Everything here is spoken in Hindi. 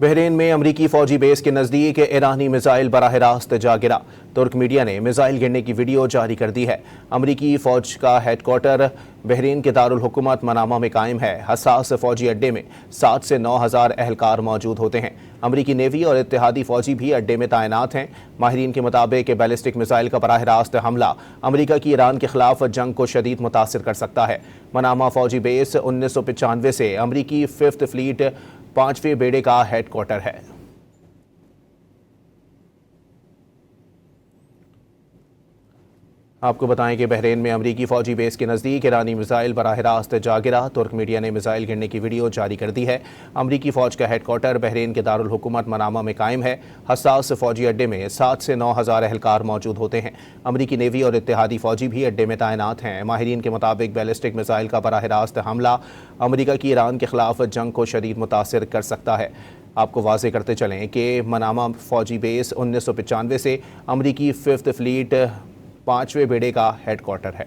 बहरीन में अमरीकी फौजी बेस के नजदीक ईरानी मिसाइल बराह रास्त जा गिरा। तुर्क मीडिया ने मिसाइल गिरने की वीडियो जारी कर दी है। अमरीकी फौज का हेडक्वार्टर बहरीन के दारुल हुकूमत मनामा में कायम है। हसास फौजी अड्डे में 7 से 9 हज़ार एहलकार मौजूद होते हैं। अमरीकी नेवी और इत्तेहादी फौजी भी अड्डे में तैनात हैं। माहिरीन के मुताबिक बैलिस्टिक मिसाइल का बराह रास्त हमला अमरीका की ईरान के खिलाफ जंग को शदीद मुतासिर कर सकता है। मनामा फौजी बेस 1995 से अमरीकी 5th फ्लीट 5वें बेड़े का हेडक्वार्टर है। आपको बताएं कि बहरीन में अमरीकी फौजी बेस के नज़दीक ईरानी मिसाइल बराह रास्त जा गिरा। तुर्क मीडिया ने मिसाइल गिरने की वीडियो जारी कर दी है। अमरीकी फौज का हेडक्वार्टर बहरीन के दारुल हुकूमत मनामा में कायम है। हसास फौजी अड्डे में 7 से 9 हज़ार एहलकार मौजूद होते हैं। अमरीकी नेवी और इत्तेहादी फौजी भी अड्डे में तैनात हैं। माहिरीन के मुताबिक बैलिस्टिक मिसाइल का बराह रास्त हमला अमरीका की ईरान के खिलाफ जंग को शदीद मुतासिर कर सकता है। आपको वाज़ेह करते चलें कि मनामा फौजी बेस 1995 से अमरीकी 5th फ्लीट 5वें बेड़े का हेडक्वार्टर है।